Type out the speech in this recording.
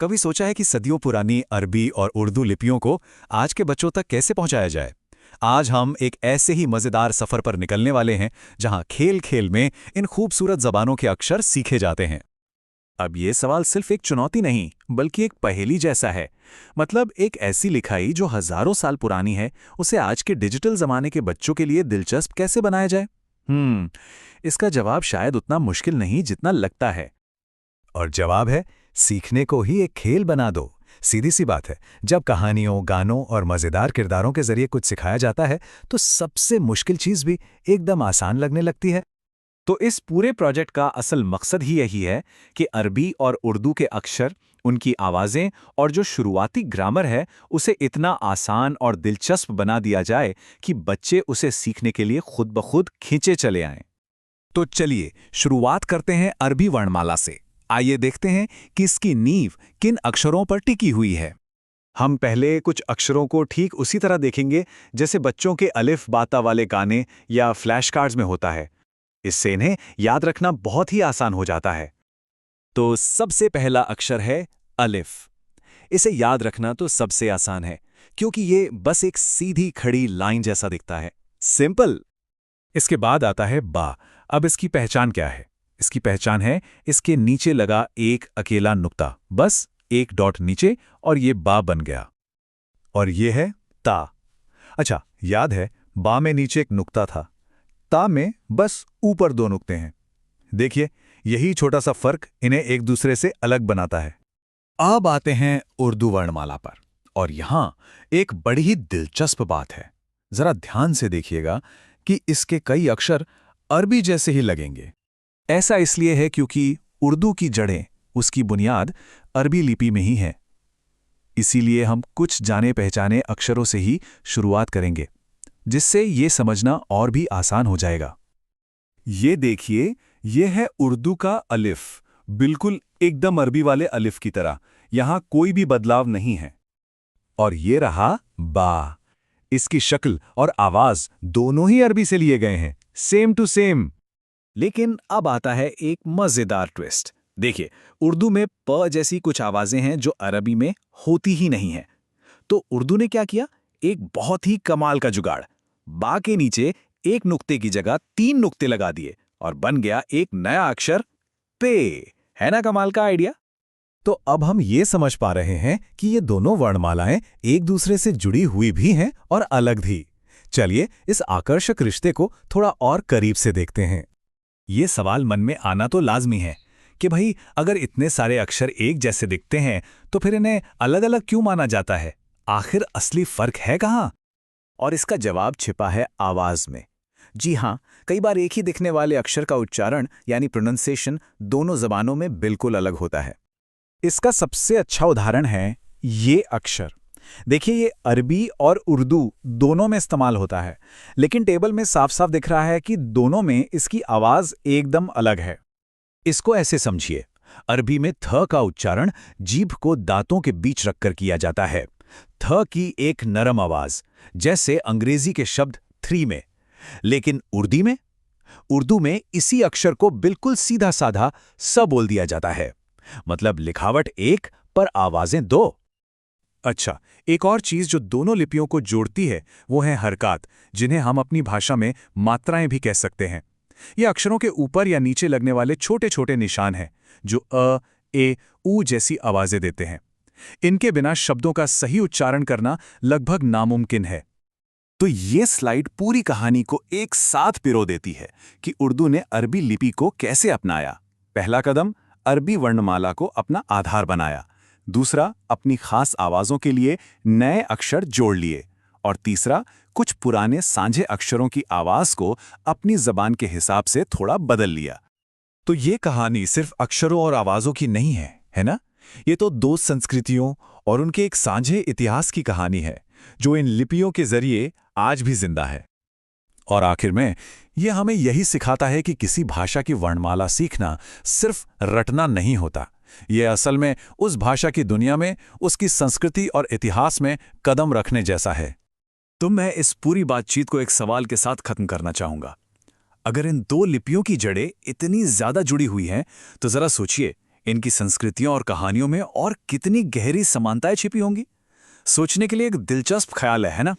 कभी सोचा है कि सदियों पुरानी अरबी और उर्दू लिपियों को आज के बच्चों तक कैसे पहुंचाया जाए? आज हम एक ऐसे ही मजेदार सफर पर निकलने वाले हैं जहां खेल खेल में इन खूबसूरत जबानों के अक्षर सीखे जाते हैं। अब ये सवाल सिर्फ एक चुनौती नहीं, बल्कि एक पहेली जैसा है। मतलब एक ऐसी लिखाई जो हजारों साल पुरानी है, उसे आज के डिजिटल जमाने के बच्चों के लिए दिलचस्प कैसे बनाया जाए? इसका जवाब शायद उतना मुश्किल नहीं जितना लगता है। और जवाब है, सीखने को ही एक खेल बना दो। सीधी सी बात है, जब कहानियों, गानों और मजेदार किरदारों के जरिए कुछ सिखाया जाता है तो सबसे मुश्किल चीज भी एकदम आसान लगने लगती है। तो इस पूरे प्रोजेक्ट का असल मकसद ही यही है कि अरबी और उर्दू के अक्षर, उनकी आवाजें और जो शुरुआती ग्रामर है उसे इतना आसान और दिलचस्प बना दिया जाए कि बच्चे उसे सीखने के लिए खुद ब खुद खींचे चले आएं। तो चलिए शुरुआत करते हैं अरबी वर्णमाला से। आइए देखते हैं कि इसकी नींव किन अक्षरों पर टिकी हुई है। हम पहले कुछ अक्षरों को ठीक उसी तरह देखेंगे जैसे बच्चों के अलिफ बाता वाले गाने या फ्लैश कार्ड्स में होता है। इससे इन्हें याद रखना बहुत ही आसान हो जाता है। तो सबसे पहला अक्षर है अलिफ। इसे याद रखना तो सबसे आसान है, क्योंकि ये बस एक सीधी खड़ी लाइन जैसा दिखता है। सिंपल। इसके बाद आता है बा। अब इसकी पहचान क्या है? इसकी पहचान है इसके नीचे लगा एक अकेला नुक्ता, बस एक डॉट नीचे और ये बा बन गया। और ये है ता। अच्छा, याद है बा में नीचे एक नुक्ता था, ता में बस ऊपर दो नुक्ते हैं। देखिए, यही छोटा सा फर्क इन्हें एक दूसरे से अलग बनाता है। अब आते हैं उर्दू वर्णमाला पर, और यहां एक बड़ी ही दिलचस्प बात है। जरा ध्यान से देखिएगा कि इसके कई अक्षर अरबी जैसे ही लगेंगे। ऐसा इसलिए है क्योंकि उर्दू की जड़ें, उसकी बुनियाद अरबी लिपि में ही है। इसीलिए हम कुछ जाने पहचाने अक्षरों से ही शुरुआत करेंगे, जिससे ये समझना और भी आसान हो जाएगा। ये देखिए, ये है उर्दू का अलिफ, बिल्कुल एकदम अरबी वाले अलिफ की तरह। यहां कोई भी बदलाव नहीं है। और ये रहा बा। इसकी शक्ल और आवाज दोनों ही अरबी से लिए गए हैं, सेम टू सेम। लेकिन अब आता है एक मजेदार ट्विस्ट। देखिए, उर्दू में प जैसी कुछ आवाजें हैं जो अरबी में होती ही नहीं हैं। तो उर्दू ने क्या किया? एक बहुत ही कमाल का जुगाड़। बा के नीचे एक नुक्ते की जगह 3 नुक्ते लगा दिए और बन गया एक नया अक्षर पे। है ना कमाल का आइडिया? तो अब हम ये समझ पा रहे हैं कि ये दोनों वर्णमालाएं एक दूसरे से जुड़ी हुई भी हैं और अलग भी। चलिए इस आकर्षक रिश्ते को थोड़ा और करीब से देखते हैं। ये सवाल मन में आना तो लाजमी है कि भाई, अगर इतने सारे अक्षर एक जैसे दिखते हैं तो फिर इन्हें अलग अलग क्यों माना जाता है? आखिर असली फर्क है कहाँ? और इसका जवाब छिपा है आवाज में। जी हाँ, कई बार एक ही दिखने वाले अक्षर का उच्चारण यानी प्रोनंसिएशन दोनों जबानों में बिल्कुल अलग होता है। इसका सबसे अच्छा उदाहरण है ये अक्षर। देखिए, ये अरबी और उर्दू दोनों में इस्तेमाल होता है, लेकिन टेबल में साफ साफ दिख रहा है कि दोनों में इसकी आवाज एकदम अलग है। इसको ऐसे समझिए, अरबी में थ का उच्चारण जीभ को दांतों के बीच रखकर किया जाता है। थ की एक नरम आवाज, जैसे अंग्रेजी के शब्द थ्री में। लेकिन उर्दू में इसी अक्षर को बिल्कुल सीधा साधा स बोल दिया जाता है। मतलब लिखावट एक पर आवाजें दो। अच्छा, एक और चीज जो दोनों लिपियों को जोड़ती है वो है हरकात, जिन्हें हम अपनी भाषा में मात्राएं भी कह सकते हैं। ये अक्षरों के ऊपर या नीचे लगने वाले छोटे छोटे निशान हैं जो अ, ए, ऊ जैसी आवाजें देते हैं। इनके बिना शब्दों का सही उच्चारण करना लगभग नामुमकिन है। तो ये स्लाइड पूरी कहानी को एक साथ पिरो देती है कि उर्दू ने अरबी लिपि को कैसे अपनाया। पहला कदम, अरबी वर्णमाला को अपना आधार बनाया। दूसरा, अपनी खास आवाजों के लिए नए अक्षर जोड़ लिए। और तीसरा, कुछ पुराने सांझे अक्षरों की आवाज को अपनी जबान के हिसाब से थोड़ा बदल लिया। तो ये कहानी सिर्फ अक्षरों और आवाजों की नहीं है ना? ये तो दो संस्कृतियों और उनके एक साझे इतिहास की कहानी है, जो इन लिपियों के जरिए आज भी जिंदा है। और आखिर में ये हमें यही सिखाता है कि किसी भाषा की वर्णमाला सीखना सिर्फ रटना नहीं होता। ये असल में उस भाषा की दुनिया में, उसकी संस्कृति और इतिहास में कदम रखने जैसा है। तो मैं इस पूरी बातचीत को एक सवाल के साथ खत्म करना चाहूंगा। अगर इन दो लिपियों की जड़ें इतनी ज्यादा जुड़ी हुई हैं, तो जरा सोचिए, इनकी संस्कृतियों और कहानियों में और कितनी गहरी समानताएं छिपी होंगी, सोचने के लिए एक दिलचस्प ख्याल है ना।